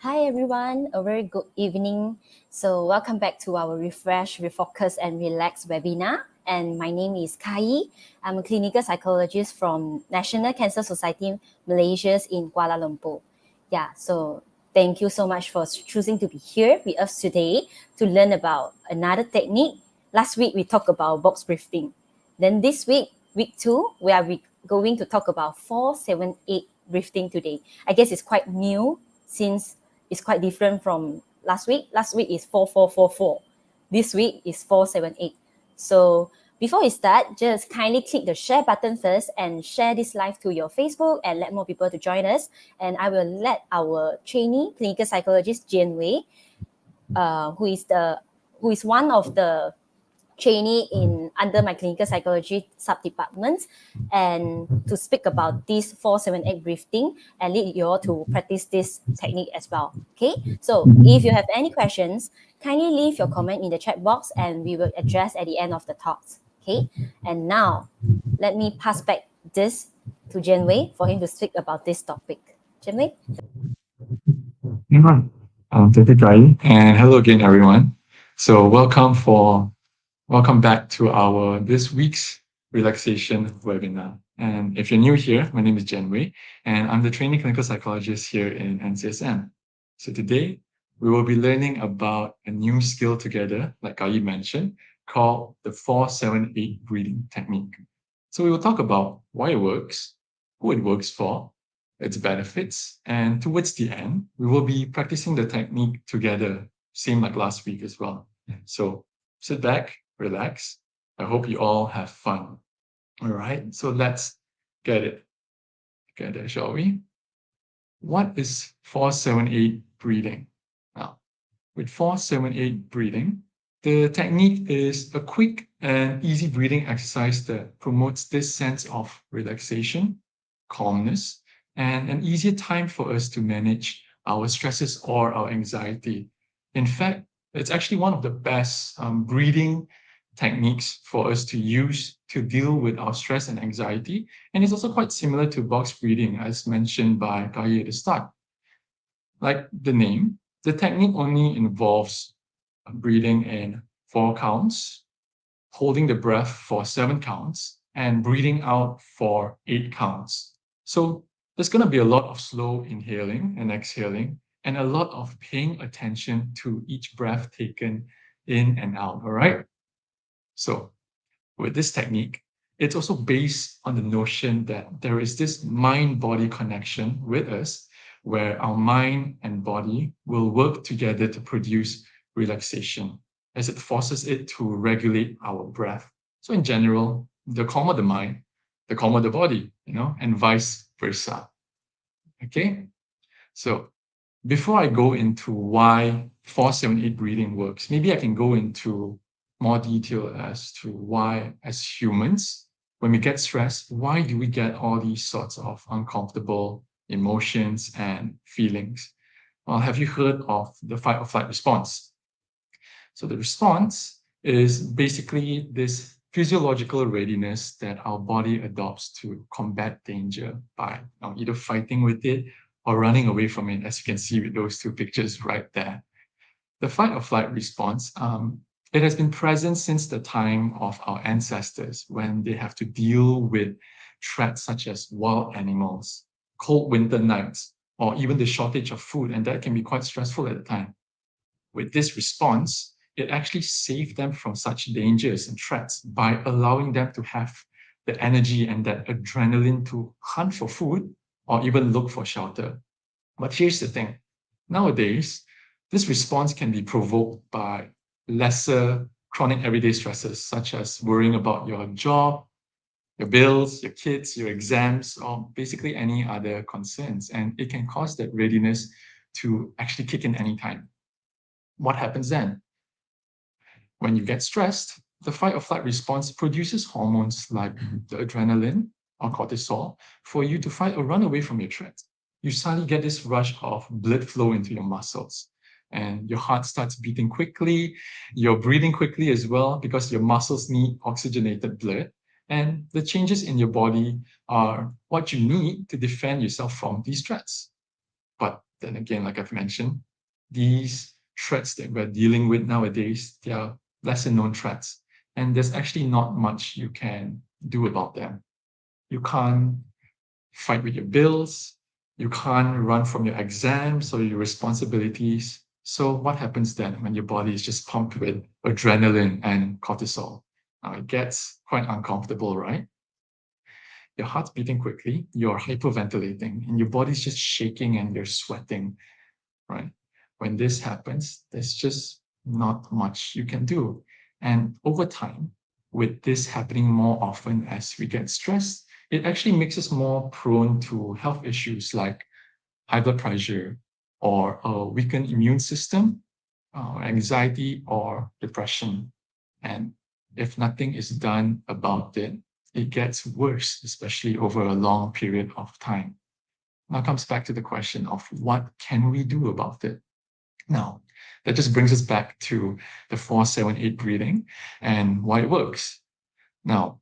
Hi everyone, a very good evening. So welcome back to our Refresh, Refocus and Relax webinar. And my name is Kai. I'm a clinical psychologist from National Cancer Society Malaysia in Kuala Lumpur. So thank you so much for choosing to be here with us today to learn about another technique. Last week we talked about box breathing. Then this week, week 2, we are going to talk about 4-7-8 breathing today. I guess it's quite new since it's quite different from last week. Last week is 4-4-4-4. This week is 4-7-8. So before we start, just kindly click the share button first and share this live to your Facebook and let more people to join us. And I will let our trainee clinical psychologist Jane Wei, who is one of the trainee under my clinical psychology sub-department, and to speak about this 4-7-8 breathing and lead you all to practice this technique as well. Okay, so if you have any questions, kindly leave your comment in the chat box and we will address at the end of the talks. Okay, and now let me pass back this to Jen Wei for him to speak about this topic. Jen Wei? Thank you, Kai, and hello again, everyone. So welcome back to our this week's relaxation webinar. And if you're new here, my name is Jen Wei, and I'm the training clinical psychologist here in NCSM. So today we will be learning about a new skill together, like Kai mentioned, called the 4-7-8 breathing technique. So we will talk about why it works, who it works for, its benefits, and towards the end, we will be practicing the technique together, same like last week as well. So sit back, relax. I hope you all have fun. All right, so let's get it together, shall we? What is 4-7-8 breathing? Now, with 4-7-8 breathing, the technique is a quick and easy breathing exercise that promotes this sense of relaxation, calmness, and an easier time for us to manage our stresses or our anxiety. In fact, it's actually one of the best breathing techniques for us to use to deal with our stress and anxiety. And it's also quite similar to box breathing, as mentioned by Kai at the start. Like the name, the technique only involves breathing in 4 counts, holding the breath for 7 counts, and breathing out for 8 counts. So there's going to be a lot of slow inhaling and exhaling, and a lot of paying attention to each breath taken in and out, all right? So with this technique, it's also based on the notion that there is this mind-body connection with us, where our mind and body will work together to produce relaxation, as it forces it to regulate our breath. So in general, the calmer the mind, the calmer the body, and vice versa. Okay? So before I go into why 4-7-8 breathing works, maybe I can go into more detail as to why, as humans, when we get stressed, why do we get all these sorts of uncomfortable emotions and feelings? Well, have you heard of the fight or flight response? So the response is basically this physiological readiness that our body adopts to combat danger by either fighting with it or running away from it, as you can see with those 2 pictures right there. The fight or flight response, it has been present since the time of our ancestors, when they have to deal with threats such as wild animals, cold winter nights, or even the shortage of food, and that can be quite stressful at the time. With this response, it actually saved them from such dangers and threats by allowing them to have the energy and that adrenaline to hunt for food or even look for shelter. But here's the thing. Nowadays, this response can be provoked by lesser chronic everyday stresses, such as worrying about your job, your bills, your kids, your exams, or basically any other concerns. And it can cause that readiness to actually kick in anytime. What happens then? When you get stressed, the fight or flight response produces hormones like the adrenaline or cortisol for you to fight or run away from your threat. You suddenly get this rush of blood flow into your muscles, and your heart starts beating quickly, you're breathing quickly as well because your muscles need oxygenated blood, and the changes in your body are what you need to defend yourself from these threats. But then again, like I've mentioned, these threats that we're dealing with nowadays, they are lesser known threats. And there's actually not much you can do about them. You can't fight with your bills. You can't run from your exams or your responsibilities. So what happens then when your body is just pumped with adrenaline and cortisol? Now it gets quite uncomfortable, right? Your heart's beating quickly, you're hyperventilating, and your body's just shaking and you're sweating, right? When this happens, there's just not much you can do. And over time, with this happening more often as we get stressed, it actually makes us more prone to health issues like high blood pressure or a weakened immune system, anxiety or depression. And if nothing is done about it, it gets worse, especially over a long period of time. Now comes back to the question of what can we do about it? Now, that just brings us back to the 4-7-8 breathing and why it works. Now,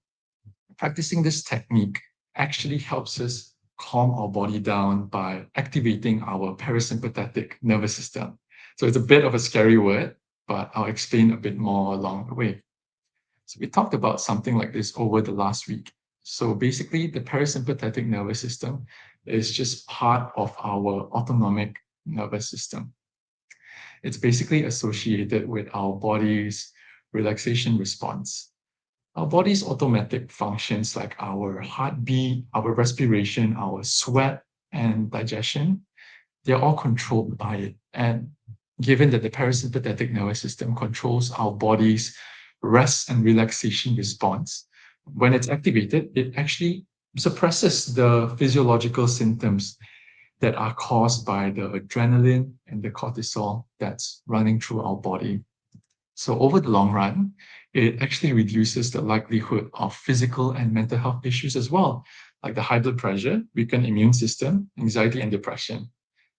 practicing this technique actually helps us calm our body down by activating our parasympathetic nervous system. So it's a bit of a scary word, but I'll explain a bit more along the way. So we talked about something like this over the last week. So basically, the parasympathetic nervous system is just part of our autonomic nervous system. It's basically associated with our body's relaxation response. Our body's automatic functions like our heartbeat, our respiration, our sweat, and digestion, they're all controlled by it. And given that the parasympathetic nervous system controls our body's rest and relaxation response, when it's activated, it actually suppresses the physiological symptoms that are caused by the adrenaline and the cortisol that's running through our body. So over the long run, it actually reduces the likelihood of physical and mental health issues as well, like the high blood pressure, weakened immune system, anxiety, and depression.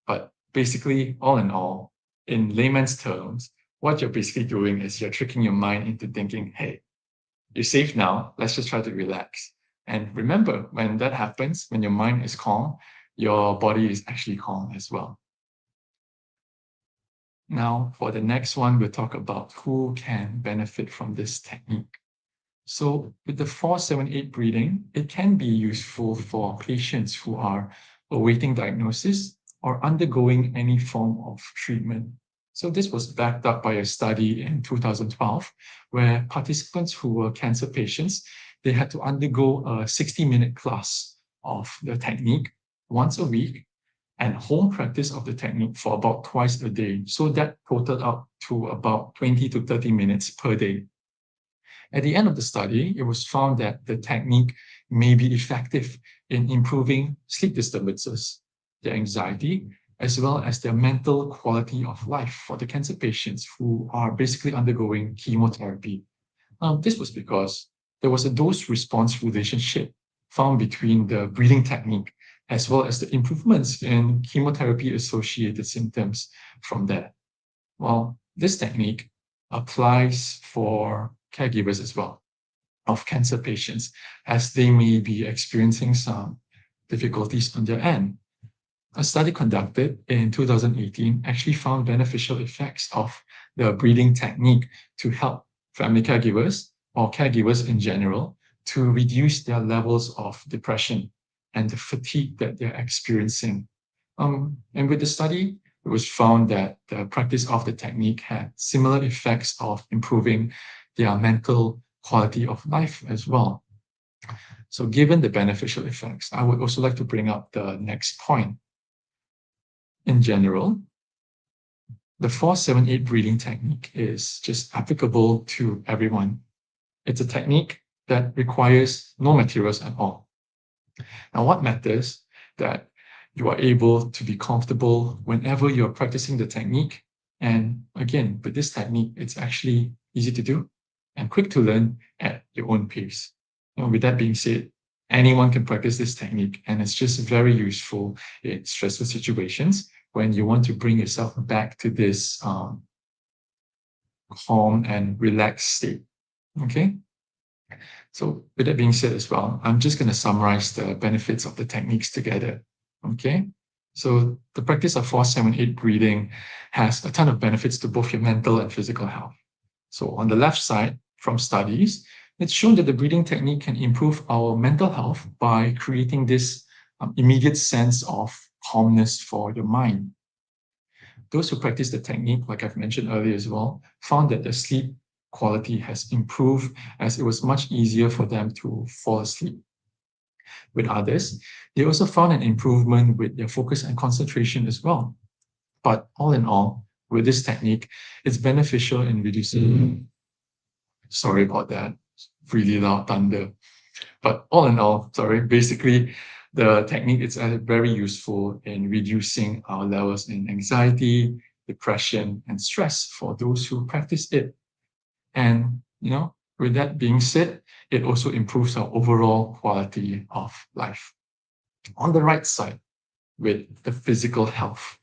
But basically, all in all, in layman's terms, what you're basically doing is you're tricking your mind into thinking, hey, you're safe now, let's just try to relax. And remember, when that happens, when your mind is calm, your body is actually calm as well. Now, for the next one, we'll talk about who can benefit from this technique. So with the 4-7-8 breathing, it can be useful for patients who are awaiting diagnosis or undergoing any form of treatment. So this was backed up by a study in 2012, where participants who were cancer patients, they had to undergo a 60-minute class of the technique once a week and home practice of the technique for about twice a day. So that totaled up to about 20 to 30 minutes per day. At the end of the study, it was found that the technique may be effective in improving sleep disturbances, their anxiety, as well as their mental quality of life for the cancer patients who are basically undergoing chemotherapy. This was because there was a dose-response relationship found between the breathing technique as well as the improvements in chemotherapy-associated symptoms from that. Well, this technique applies for caregivers as well of cancer patients, as they may be experiencing some difficulties on their end. A study conducted in 2018 actually found beneficial effects of the breathing technique to help family caregivers or caregivers in general to reduce their levels of depression and the fatigue that they're experiencing. And with the study, it was found that the practice of the technique had similar effects of improving their mental quality of life as well. So given the beneficial effects, I would also like to bring up the next point. In general, the 4-7-8 breathing technique is just applicable to everyone. It's a technique that requires no materials at all. Now, what matters that you are able to be comfortable whenever you're practicing the technique. And again, with this technique, it's actually easy to do and quick to learn at your own pace. And with that being said, anyone can practice this technique, and it's just very useful in stressful situations when you want to bring yourself back to this calm and relaxed state. Okay? So with that being said as well, I'm just going to summarize the benefits of the techniques together. Okay? So the practice of 4-7-8 breathing has a ton of benefits to both your mental and physical health. So on the left side, from studies, it's shown that the breathing technique can improve our mental health by creating this immediate sense of calmness for your mind. Those who practice the technique, like I've mentioned earlier as well, found that their sleep quality has improved as it was much easier for them to fall asleep. With others, they also found an improvement with their focus and concentration as well. But all in all, with this technique, it's beneficial in reducing. Sorry about that, really loud thunder. But all in all, basically, the technique is very useful in reducing our levels in anxiety, depression, and stress for those who practice it. And, with that being said, it also improves our overall quality of life. On the right side, with the physical health,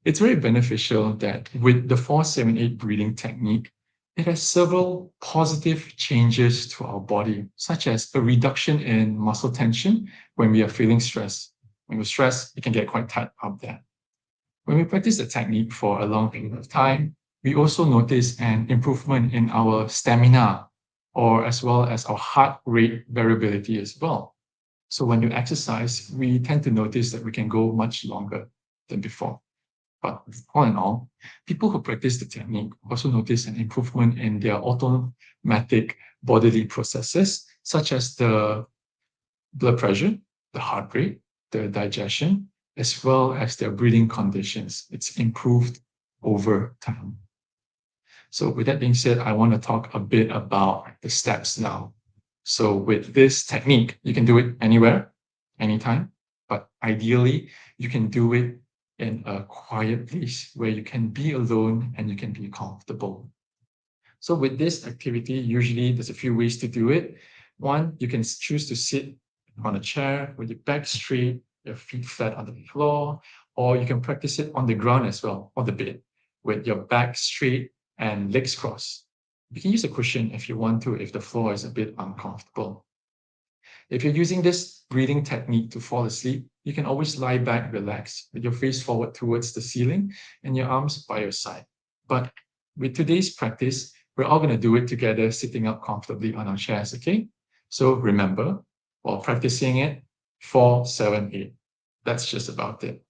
it's very beneficial that with the 4-7-8 breathing technique, it has several positive changes to our body, such as a reduction in muscle tension when we are feeling stressed. When we're stressed, it can get quite tight up there. When we practice the technique for a long period of time, we also notice an improvement in our stamina, or as well as our heart rate variability as well. So when you exercise, we tend to notice that we can go much longer than before. But all in all, people who practice the technique also notice an improvement in their automatic bodily processes, such as the blood pressure, the heart rate, the digestion, as well as their breathing conditions. It's improved over time. So with that being said, I want to talk a bit about the steps now. So with this technique, you can do it anywhere, anytime, but ideally, you can do it in a quiet place where you can be alone and you can be comfortable. So with this activity, usually there's a few ways to do it. One, you can choose to sit on a chair with your back straight, your feet flat on the floor, or you can practice it on the ground as well, on the bed, with your back straight and legs crossed. You can use a cushion if you want to, if the floor is a bit uncomfortable. If you're using this breathing technique to fall asleep, you can always lie back, relax, with your face forward towards the ceiling and your arms by your side. But with today's practice, we're all going to do it together, sitting up comfortably on our chairs, okay? So remember, while practicing it, 4-7-8. That's just about it.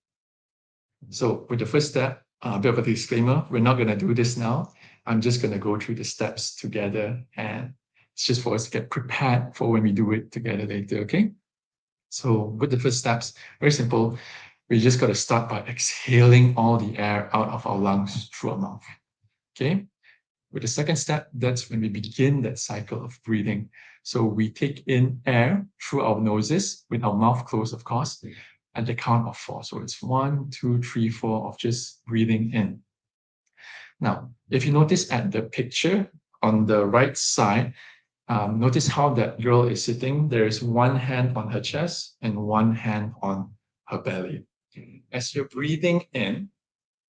So with the first step, a bit of a disclaimer, we're not going to do this now. I'm just going to go through the steps together, and it's just for us to get prepared for when we do it together later, okay? So with the first steps, very simple. We just got to start by exhaling all the air out of our lungs through our mouth, okay? With the second step, that's when we begin that cycle of breathing. So we take in air through our noses with our mouth closed, of course, at the count of 4. So it's 1, 2, 3, 4 of just breathing in. Now, if you notice at the picture on the right side, notice how that girl is sitting. There is one hand on her chest and one hand on her belly. As you're breathing in,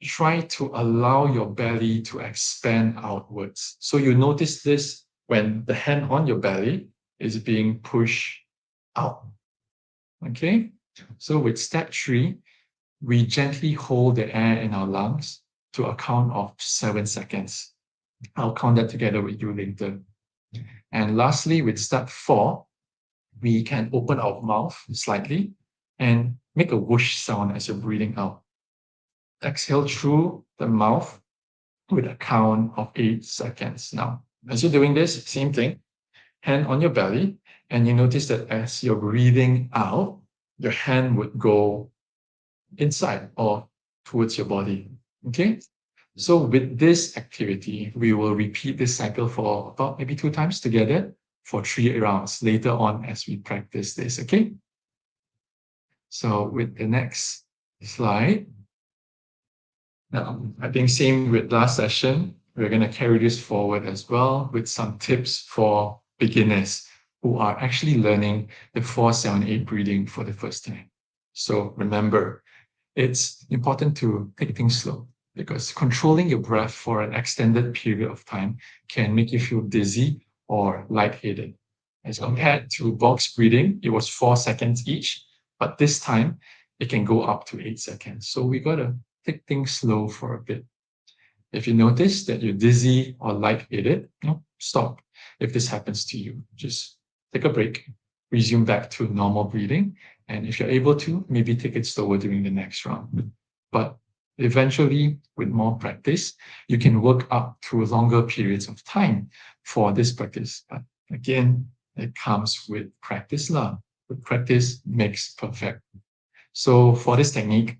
try to allow your belly to expand outwards. So you notice this when the hand on your belly is being pushed out. Okay? So with step 3, we gently hold the air in our lungs to a count of 7 seconds. I'll count that together with you later. And lastly, with step 4, we can open our mouth slightly and make a whoosh sound as you're breathing out. Exhale through the mouth with a count of 8 seconds. Now, as you're doing this, same thing, hand on your belly, and you notice that as you're breathing out, your hand would go inside or towards your body. Okay? So with this activity, we will repeat this cycle for about maybe 2 times together for 3 rounds later on as we practice this, okay? So with the next slide, now, I think same with last session, we're going to carry this forward as well with some tips for beginners who are actually learning the 4-7-8 breathing for the first time. So remember, it's important to take things slow because controlling your breath for an extended period of time can make you feel dizzy or lightheaded. As compared to box breathing, it was 4 seconds each, but this time it can go up to 8 seconds. So we got to take things slow for a bit. If you notice that you're dizzy or lightheaded, stop. If this happens to you, just take a break, resume back to normal breathing. And if you're able to, maybe take it slower during the next round. But eventually, with more practice, you can work up to longer periods of time for this practice. But again, it comes with practice. With practice makes perfect. So for this technique,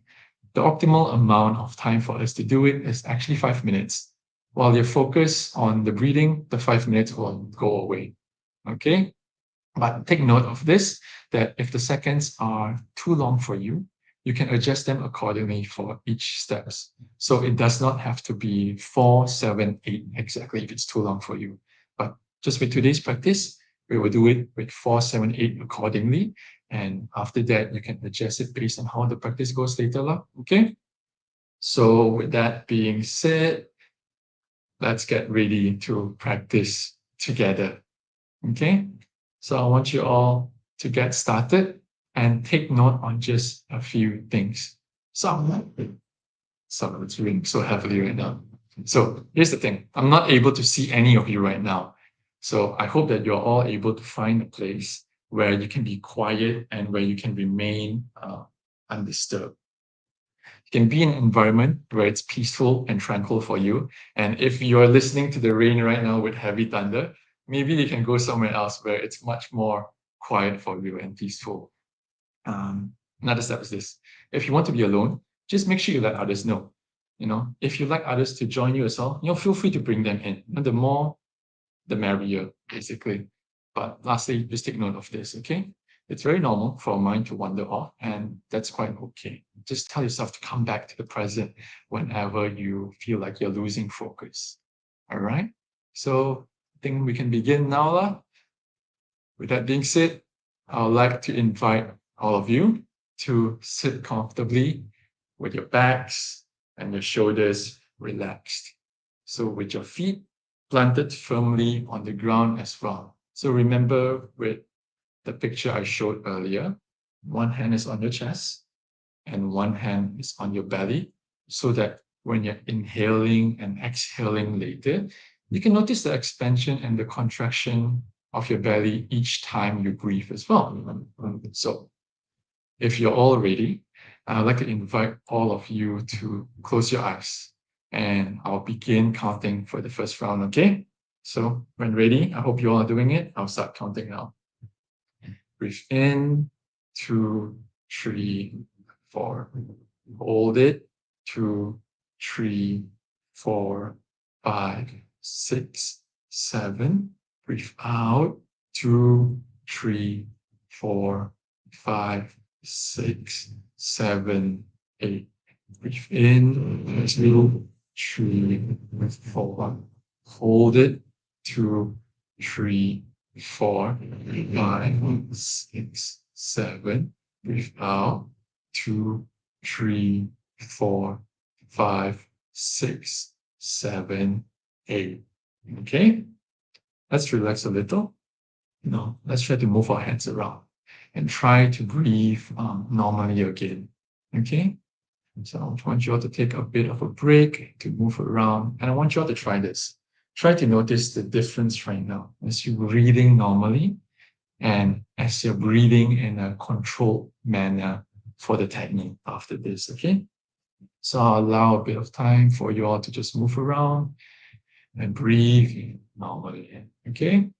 the optimal amount of time for us to do it is actually 5 minutes. While you focus on the breathing, the 5 minutes will go away. Okay? But take note of this, that if the seconds are too long for you, you can adjust them accordingly for each steps. So it does not have to be 4, 7, 8 exactly if it's too long for you. But just with today's practice, we will do it with 4, 7, 8 accordingly. And after that, you can adjust it based on how the practice goes later. Okay? So with that being said, let's get ready to practice together. Okay? So I want you all to get started and take note on just a few things. It's ringing so heavily right now. So here's the thing. I'm not able to see any of you right now. So I hope that you're all able to find a place where you can be quiet and where you can remain undisturbed. You can be in an environment where it's peaceful and tranquil for you. And if you're listening to the rain right now with heavy thunder, maybe you can go somewhere else where it's much more quiet for you and peaceful. Another step is this. If you want to be alone, just make sure you let others know. If you like others to join you as well, feel free to bring them in. And the more, the merrier, basically. But lastly, just take note of this, okay? It's very normal for a mind to wander off, and that's quite okay. Just tell yourself to come back to the present whenever you feel like you're losing focus. All right? So I think we can begin now. With that being said, I would like to invite all of you to sit comfortably with your backs and your shoulders relaxed. So with your feet planted firmly on the ground as well. So remember with the picture I showed earlier, one hand is on your chest and one hand is on your belly, so that when you're inhaling and exhaling later, you can notice the expansion and the contraction of your belly each time you breathe as well. So if you're all ready, I'd like to invite all of you to close your eyes, and I'll begin counting for the first round, okay? So when ready, I hope you all are doing it. I'll start counting now. Breathe in, 2, 3, 4. Hold it, 2, 3, 4, 5, 6, 7. Breathe out, 2, 3, 4, 5, 6, 7, 8. Breathe in, 2, 3, 4. Hold it, 2, 3, 4, 5, 6, 7. Breathe out, 2, 3, 4, 5, 6, 7, 8. Okay? Let's relax a little. Let's try to move our hands around and try to breathe normally again. Okay? So I want you all to take a bit of a break to move around. And I want you all to try this. Try to notice the difference right now as you're breathing normally and as you're breathing in a controlled manner for the technique after this, okay? So I'll allow a bit of time for you all to just move around and breathe normally, okay?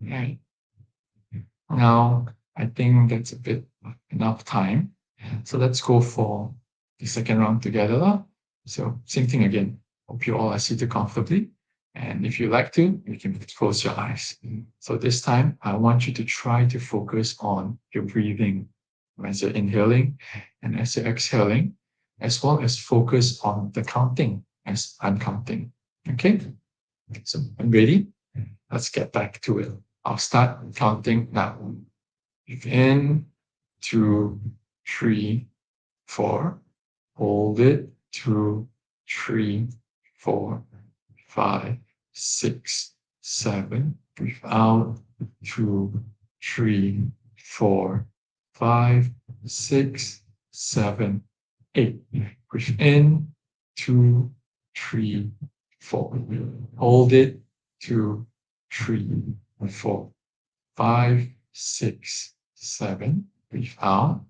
Right. Now, I think that's a bit enough time. So let's go for the second round together. So same thing again. Hope you all are seated comfortably. And if you like to, you can close your eyes. So this time, I want you to try to focus on your breathing as you're inhaling and as you're exhaling, as well as focus on the counting as I'm counting. Okay? So I'm ready. Let's get back to it. I'll start counting now. Breathe in, 2, 3, 4. Hold it, 2, 3, 4, 5, 6, 7. Breathe out, 2, 3, 4, 5, 6, 7, 8. Breathe in, 2, 3, 4. Hold it, 2, 3, 4, 5, 6, 7. Breathe out,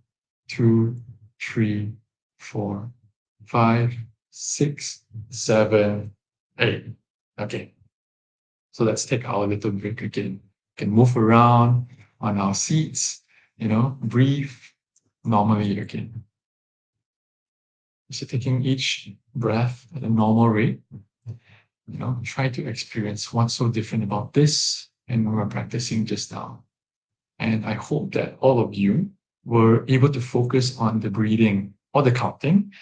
2, 3, 4, 5, 6, 7, 8. Okay. So let's take our little break again. We can move around on our seats, breathe normally again. So taking each breath at a normal rate, try to experience what's so different about this and when we're practicing just now. And I hope that all of you were able to focus on the breathing or the counting.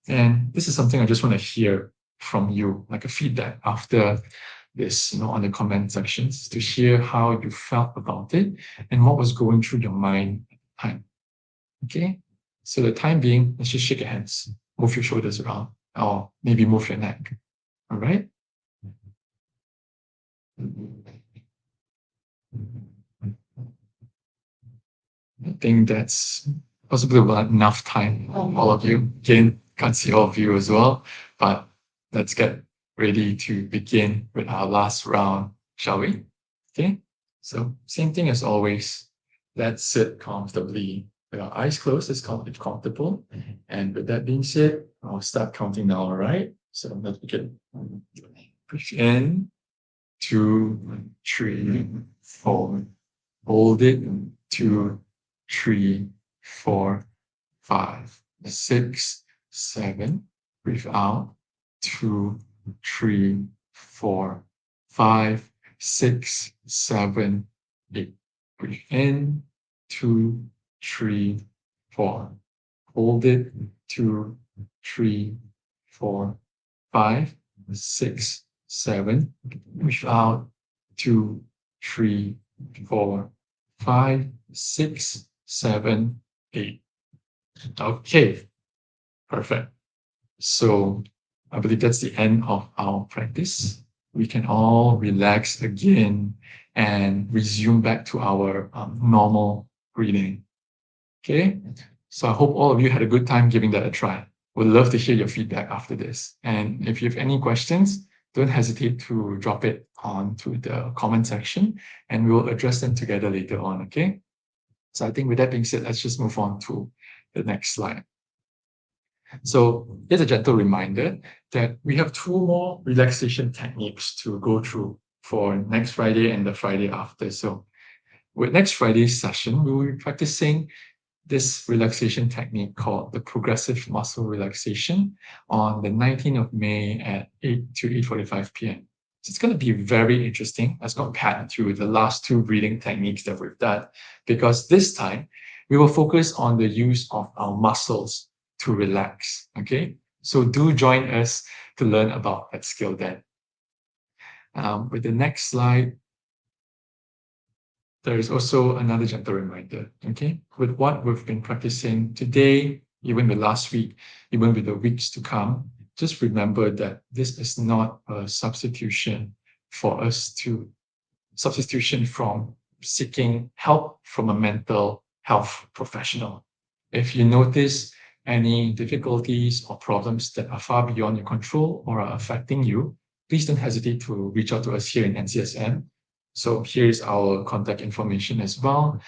And this is something I just want to hear from you, like a feedback after this, on the comment sections, to hear how you felt about it and what was going through your mind at the time. Okay? So the time being, let's just shake your hands, move your shoulders around, or maybe move your neck. All right? I think that's possibly about enough time, all of you. Again, can't see all of you as well, but let's get ready to begin with our last round, shall we? Okay, so same thing as always. Let's sit comfortably with our eyes closed as comfortable. And with that being said, I'll start counting now, all right? So let's begin. Breathe in, 2, 3, 4. Hold it, 2, 3, 4, 5, 6, 7. Breathe out, 2, 3, 4, 5, 6, 7, 8. Breathe in, 2, 3, 4. Hold it, 2, 3, 4, 5, 6, 7. Breathe out, 2, 3, 4, 5, 6, 7, 8. Okay, perfect. So I believe that's the end of our practice. We can all relax again and resume back to our normal breathing. Okay, so I hope all of you had a good time giving that a try. We'd love to hear your feedback after this. And if you have any questions, don't hesitate to drop it onto the comment section and we'll address them together later on, okay? So I think with that being said, let's just move on to the next slide. So here's a gentle reminder that we have 2 more relaxation techniques to go through for next Friday and the Friday after. So with next Friday's session, we will be practicing this relaxation technique called the progressive muscle relaxation on the 19th of May at 8 to 8:45 p.m. So it's going to be very interesting as compared to the last 2 breathing techniques that we've done, because this time we will focus on the use of our muscles to relax. Okay, so do join us to learn about that skill then. With the next slide, there is also another gentle reminder, okay? With what we've been practicing today, even the last week, even with the weeks to come, just remember that this is not a substitution from seeking help from a mental health professional. If you notice any difficulties or problems that are far beyond your control or are affecting you, please don't hesitate to reach out to us here in NCSM. So here's our contact information as well.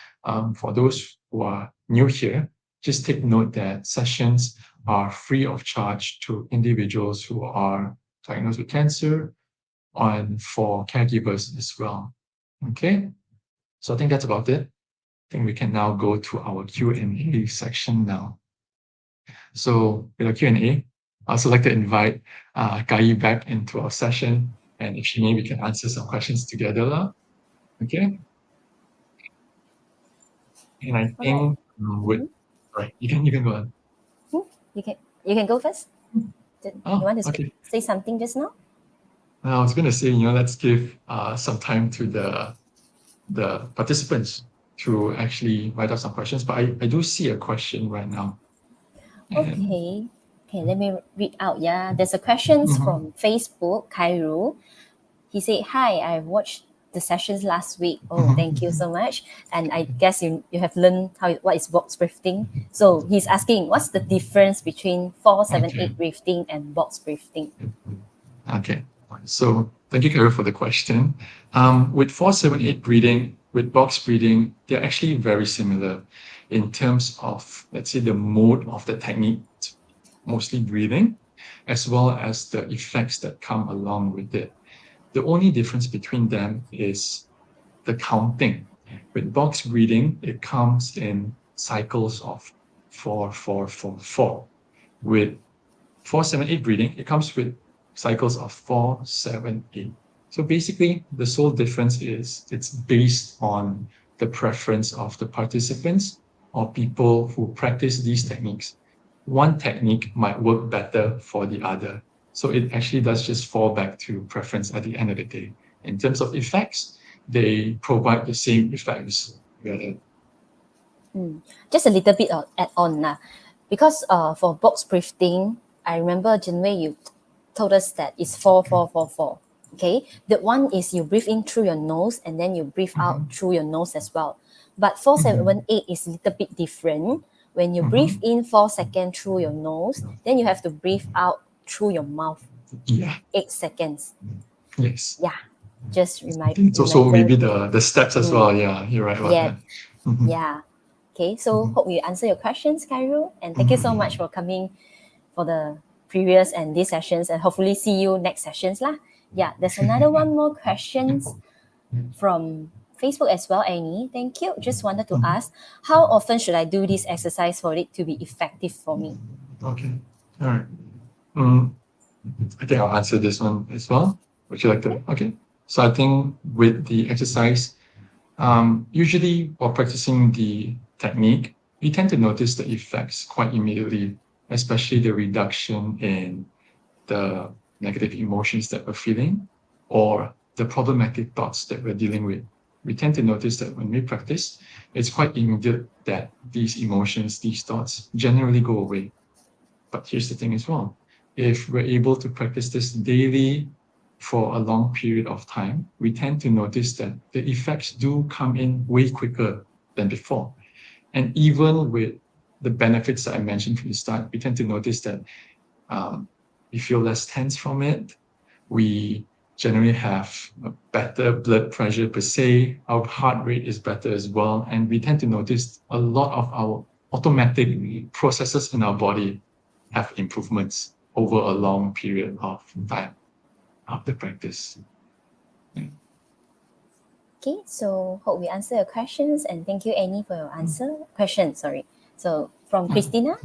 For those who are new here, just take note that sessions are free of charge to individuals who are diagnosed with cancer and for caregivers as well. Okay, so I think that's about it. I think we can now go to our Q&A section now. So with our Q&A, I also like to invite Kai back into our session, and if she may, we can answer some questions together. Okay. And I think right, you can go on. You can go first. You want to okay. say something just now? I was going to say, let's give some time to the participants to actually write up some questions. But I do see a question right now. Okay, let me read out. Yeah, there's a questions from Facebook, Cairo. He said, "Hi, I've watched the sessions last week. Oh, thank you so much. And I guess you have learned what is box breathing. So he's asking, what's the difference between 478 breathing and box breathing? Okay. So thank you, Carol, for the question. With 478 breathing, with box breathing, they're actually very similar in terms of, let's say, the mode of the technique, mostly breathing, as well as the effects that come along with it. The only difference between them is the counting. With box breathing, it comes in cycles of 4, 4, 4, 4. With 478 breathing, it comes with cycles of 4, 7, 8. So basically, the sole difference is it's based on the preference of the participants or people who practice these techniques. One technique might work better for the other. So it actually does just fall back to preference at the end of the day. In terms of effects, they provide the same effects. Just a little bit of add on. Because for box breathing, I remember Janwei, you told us that it's 4, 4, 4, 4. Okay, the one is you breathe in through your nose and then you breathe out through your nose as well. But 478 is a little bit different. When you breathe in 4 seconds through your nose, then you have to breathe out through your mouth. 8 seconds. Yes. Yeah. Just remind. It's also maybe the steps as well. Yeah, you're right about that. Yeah. Okay, so hope we answer your questions, Kairu. And thank you so much for coming for the previous and these sessions, and hopefully see you next sessions lah. Yeah, there's another one more questions from Facebook as well, Annie. Thank you. Just wanted to ask, how often should I do this exercise for it to be effective for me? Okay. All right. I think I'll answer this one as well. Would you like to? Okay. So I think with the exercise, usually while practicing the technique, we tend to notice the effects quite immediately, especially the reduction in the negative emotions that we're feeling or the problematic thoughts that we're dealing with. We tend to notice that when we practice, it's quite immediate that these emotions, these thoughts generally go away. But here's the thing as well. If we're able to practice this daily for a long period of time, we tend to notice that the effects do come in way quicker than before. And even with the benefits that I mentioned from the start, we tend to notice that we feel less tense from it. We generally have a better blood pressure per se. Our heart rate is better as well. And we tend to notice a lot of our automatic processes in our body have improvements over a long period of time after practice. Okay, so hope we answer your questions, and thank you, Annie, for your question. So from Christina,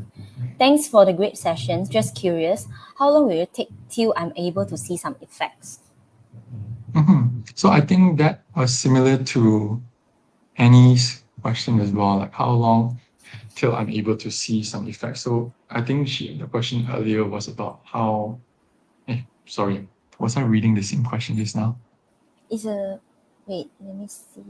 thanks for the great sessions. Just curious, how long will it take till I'm able to see some effects? So I think that was similar to Annie's question as well, like how long till I'm able to see some effects. So I think the question earlier was about how, sorry, was I reading the same question just now? Wait, let me see.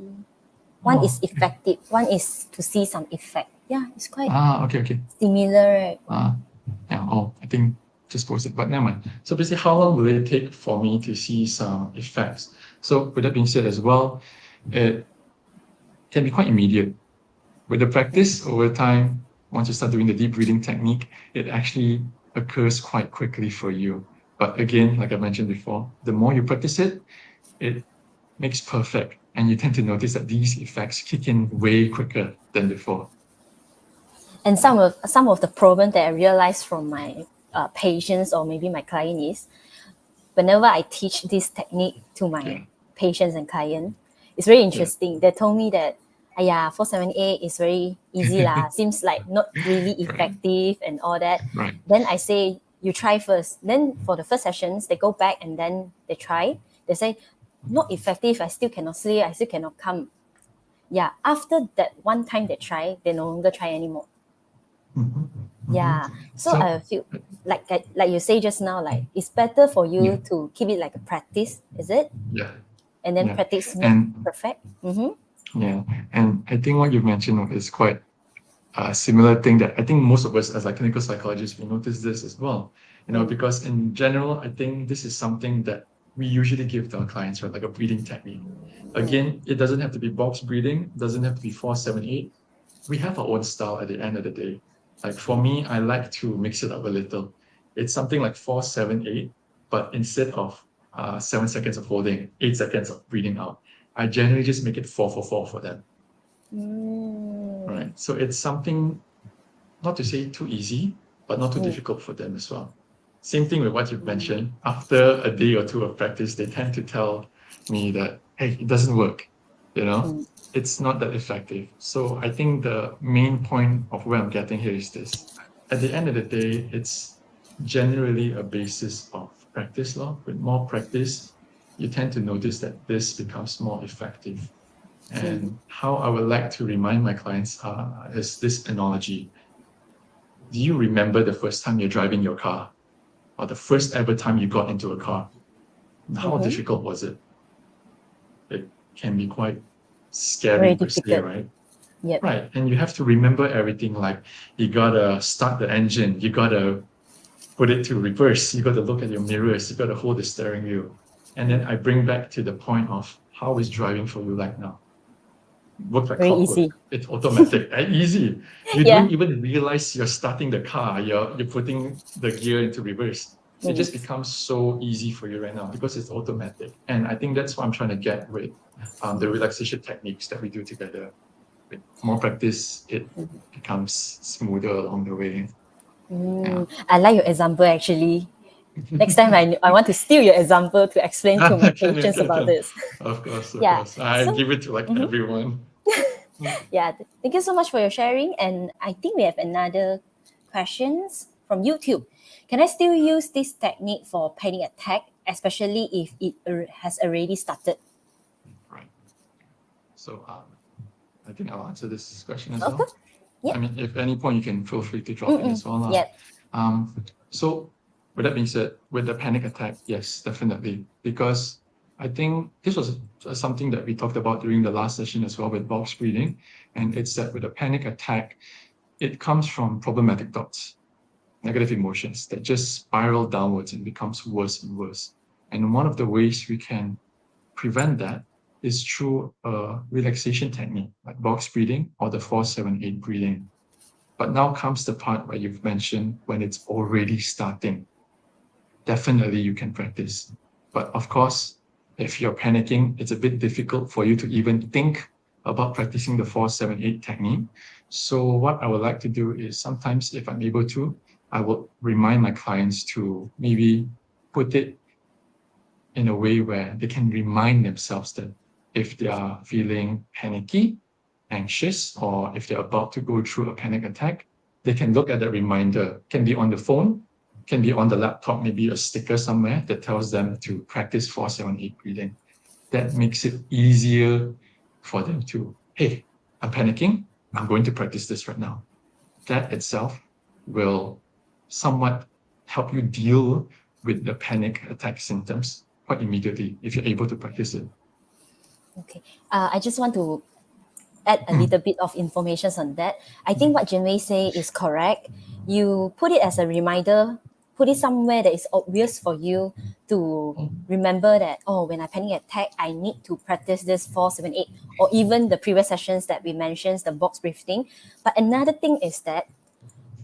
One is effective, one is to see some effect. Yeah, it's quite okay. similar, right? I think just posted, but never mind. So basically, how long will it take for me to see some effects? So with that being said as well, it can be quite immediate. With the practice over time, once you start doing the deep breathing technique, it actually occurs quite quickly for you. But again, like I mentioned before, the more you practice it, it makes perfect. And you tend to notice that these effects kick in way quicker than before. And some of the problem that I realized from my patients or maybe my client is, whenever I teach this technique to my patients and client, it's very interesting. They told me that 478 is very easy lah. Seems like not really effective and all that. Then I say, you try first. Then for the first sessions, they go back and then they try. They say, not effective. I still cannot sleep. I still cannot come. Yeah. After that one time they try, they no longer try anymore. Yeah. So I feel like you say just now, like it's better for you to keep it like a practice, is it? Yeah. And then practice make perfect. Yeah. And I think what you mentioned is quite a similar thing that I think most of us as like clinical psychologists, we notice this as well. Because in general, I think this is something that we usually give to our clients, right? Like a breathing technique. Again, it doesn't have to be box breathing, doesn't have to be 4-7-8. We have our own style at the end of the day. Like for me, I like to mix it up a little. It's something like 4-7-8, but instead of 7 seconds of holding, 8 seconds of breathing out, I generally just make it 4-4-4 for them. Right. So it's something, not to say too easy, but not too difficult for them as well. Same thing with what you've mentioned. After a day or two of practice, they tend to tell me that, hey, it doesn't work. It's not that effective. So I think the main point of where I'm getting here is this. At the end of the day, it's generally a basis of practice. With more practice, you tend to notice that this becomes more effective. And how I would like to remind my clients is this analogy. Do you remember the first time you're driving your car? Or the first ever time you got into a car? How difficult was it? It can be quite scary per se, right? Yep. Right. And you have to remember everything, like you gotta start the engine, you gotta put it to reverse, you gotta look at your mirrors, you gotta hold the steering wheel. And then I bring back to the point of how is driving for you right now? Works like Very clockwork. easy. It's automatic and easy. You don't even realize you're starting the car, you're putting the gear into reverse. It just becomes so easy for you right now because it's automatic. And I think that's what I'm trying to get with the relaxation techniques that we do together. With more practice, it becomes smoother along the way. I like your example actually. Next time I want to steal your example to explain to my patients about this. Of course. I give it to like everyone. Yeah, thank you so much for your sharing. And I think we have another questions from YouTube. Can I still use this technique for panic attack, especially if it has already started? Right. So I think I'll answer this question as Okay. well. Yep. I mean, if at any point you can feel free to drop in as well. Yep. So with that being said, with the panic attack, yes, definitely. Because I think this was something that we talked about during the last session as well with box breathing. And it's that with a panic attack, it comes from problematic thoughts, negative emotions that just spiral downwards and becomes worse and worse. And one of the ways we can prevent that is through a relaxation technique like box breathing or the 4-7-8 breathing. But now comes the part where you've mentioned when it's already starting. Definitely you can practice. But of course, if you're panicking, it's a bit difficult for you to even think about practicing the 4-7-8 technique. So what I would like to do is sometimes if I'm able to, I will remind my clients to maybe put it in a way where they can remind themselves that if they are feeling panicky, anxious, or if they're about to go through a panic attack, they can look at that reminder. Can be on the phone, can be on the laptop, maybe a sticker somewhere that tells them to practice 4-7-8 breathing. That makes it easier for them to, hey, I'm panicking, I'm going to practice this right now. That itself will somewhat help you deal with the panic attack symptoms quite immediately if you're able to practice it. Okay. I just want to add a little bit of information on that. I think what Jinwei say is correct. You put it as a reminder, put it somewhere that is obvious for you to remember that, when I panic attack, I need to practice this 4-7-8, or even the previous sessions that we mentioned, the box breathing. But another thing is that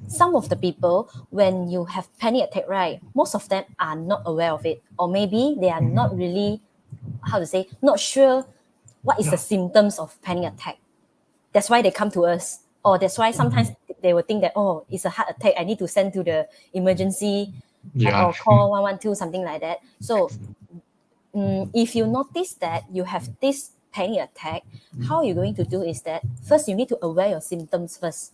some of the people, when you have panic attack, right, most of them are not aware of it, or maybe they are not really, not sure what is the symptoms of panic attack. That's why they come to us, or that's why sometimes they will think that, it's a heart attack, I need to send to the emergency or call 112, something like that. So if you notice that you have this panic attack, how you're going to do is that first you need to aware your symptoms first.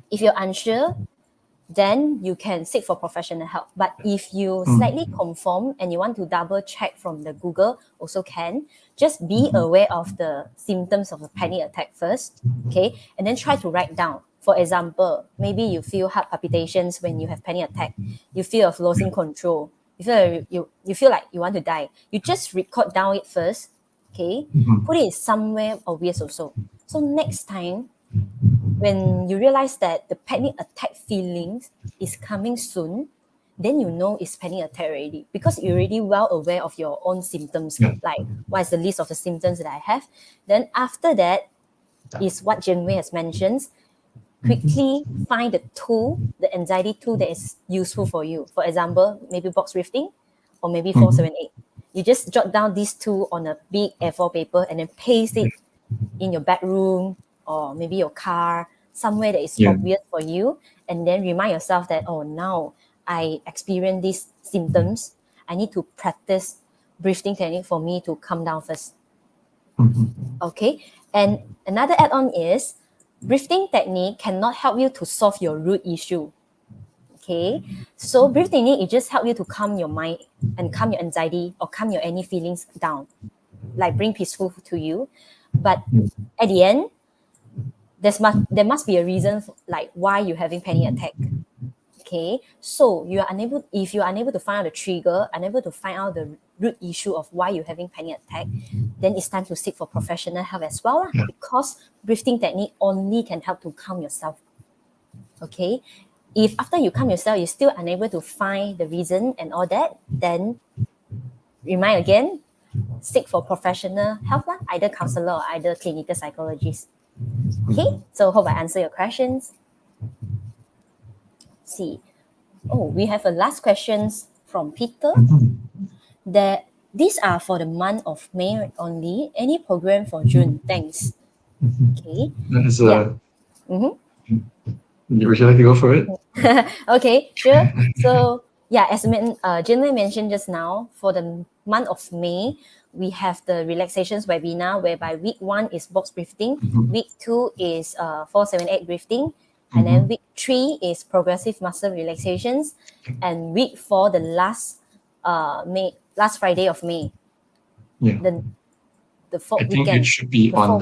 If you're unsure, then you can seek for professional help. But if you slightly conform and you want to double check from the Google, also can. Just be aware of the symptoms of a panic attack first, okay? And then try to write down. For example, maybe you feel heart palpitations when you have panic attack. You feel of losing control. You feel like you want to die. You just record down it first, okay? Put it somewhere obvious also. So next time, when you realize that the panic attack feelings is coming soon, then you know it's panic attack already, because you're already well aware of your own symptoms, Yeah. like what is the list of the symptoms that I have. Then after that is what Janwei has mentioned. Quickly find the tool, the anxiety tool that is useful for you. For example, maybe box drifting or maybe 478. You just jot down these two on a big A4 paper and then paste it in your bedroom or maybe your car, somewhere that is Yeah. obvious for you, and then remind yourself that, oh, now I experience these symptoms. I need to practice breathing technique for me to calm down first. Okay. And another add-on is breathing technique cannot help you to solve your root issue. Okay. So breathing technique, it just help you to calm your mind and calm your anxiety or calm your any feelings down, like bring peaceful to you. But at the end, there must be a reason like why you're having panic attack. Okay, so if you are unable to find out the trigger, unable to find out the root issue of why you're having panic attack, then it's time to seek for professional help as well, Yeah. because breathing technique only can help to calm yourself. Okay, if after you calm yourself, you're still unable to find the reason and all that, then remind again, seek for professional help, either counselor or either clinical psychologist. Okay, so hope I answer your questions. See, oh, we have a last questions from Peter. That these are for the month of May only. Any program for June? Thanks. Okay. That is Yeah. would you like to go for it? Okay, sure. So yeah, as Jinlei mentioned just now, for the month of May, we have the relaxations webinar whereby week 1 is box breathing, week 2 is 478 breathing, and then week 3 is progressive muscle relaxations, and week 4 the last Friday of May, Yeah. the I fourth think it weekend, should be the on fourth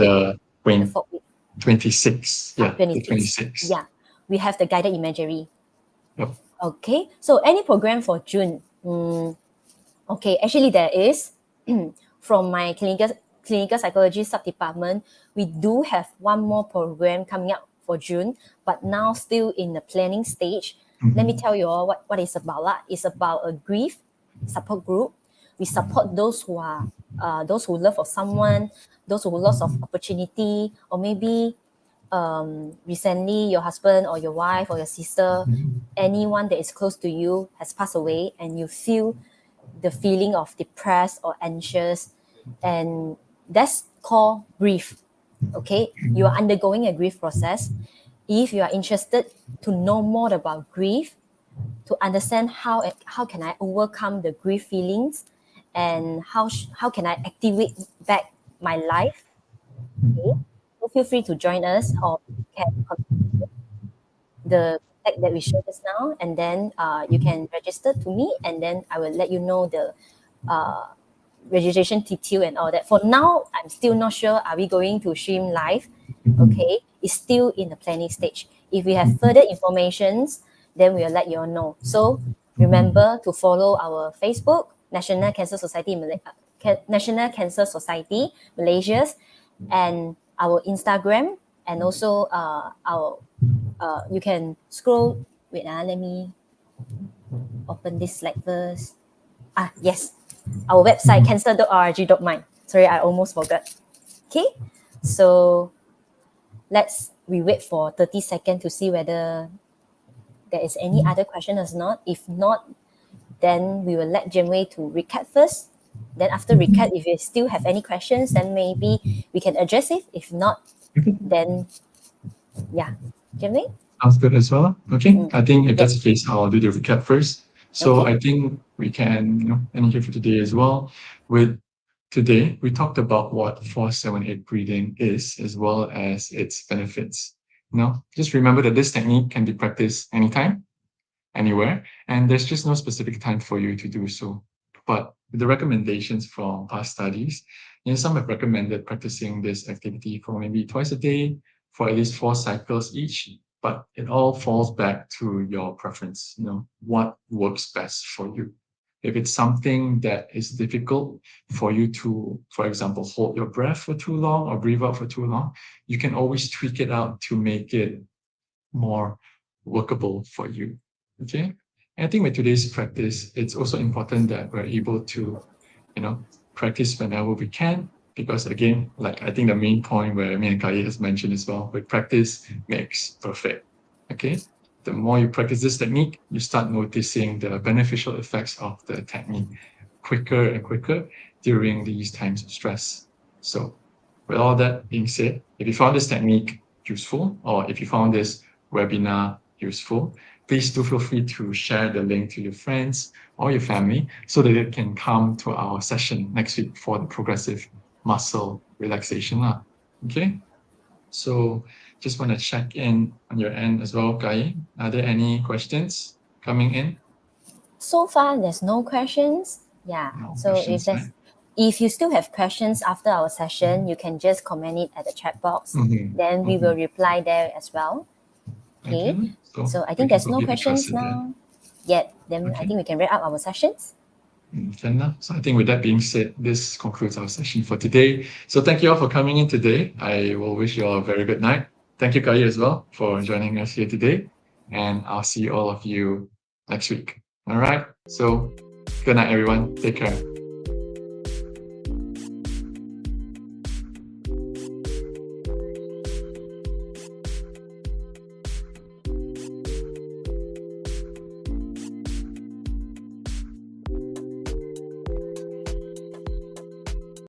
week, the the fourth week, 26th. Yeah, the 26th. 26th. Yeah, we have the guided imagery. Yep. Okay, so any program for June? Okay, actually there is. From my clinical psychology sub department, we do have one more program coming up for June, but now still in the planning stage. Let me tell you all what it's about. It's about a grief support group. We support those who love for someone, those who lost of opportunity, or maybe recently your husband or your wife or your sister, anyone that is close to you has passed away, and you feel the feeling of depressed or anxious, and that's called grief. Okay, you are undergoing a grief process. If you are interested to know more about grief, to understand how can I overcome the grief feelings, and how can I activate back my life, okay, so feel free to join us, or you can contact the contact that we showed just now, and then you can register to me, and then I will let you know the uh, registration detail and all that. For now, I'm still not sure, are we going to stream live? Okay, it's still in the planning stage. If we have further informations, then we'll let you all know. So remember to follow our Facebook, National Cancer Society National Cancer Society Malaysia's, and our Instagram, and also our you can scroll. Wait, let me open this slide first. Yes, our website cancer.org.my. Sorry, I almost forgot. Okay, so we wait for 30 seconds to see whether there is any other question or not. If not, then we will let Jimwei to recap first. Then after recap, if you still have any questions, then maybe we can address it. If not, then yeah, Jimwei. Sounds good as well. Okay. I think if Yep. that's the case, I'll do the recap first. So Okay. I think we can, end here for today as well. With today, we talked about what 478 breathing is, as well as its benefits. Just remember that this technique can be practiced anytime, anywhere, and there's just no specific time for you to do so. But with the recommendations from past studies, some have recommended practicing this activity for maybe twice a day for at least 4 cycles each. But it all falls back to your preference, what works best for you. If it's something that is difficult for you to, for example, hold your breath for too long or breathe out for too long, you can always tweak it out to make it more workable for you. Okay. And I think with today's practice, it's also important that we're able to, practice whenever we can. Because again, like I think the main point where me and Kai has mentioned as well, with practice makes perfect. Okay. The more you practice this technique, you start noticing the beneficial effects of the technique quicker and quicker during these times of stress. So with all that being said, if you found this technique useful, or if you found this webinar useful, please do feel free to share the link to your friends or your family so that it can come to our session next week for the progressive muscle relaxation. Okay? So just want to check in on your end as well, Kai. Are there any questions coming in? So far, there's no questions. Yeah. No So questions, right? if you still have questions after our session, you can just comment it at the chat box. Then we will reply there as well. Okay. So I think there's no questions now yet. Then I think we can wrap up our sessions. So I think with that being said, this concludes our session for today. So thank you all for coming in today. I will wish you all a very good night. Thank you, Kai, as well, for joining us here today. And I'll see all of you next week. All right. So good night, everyone. Take care.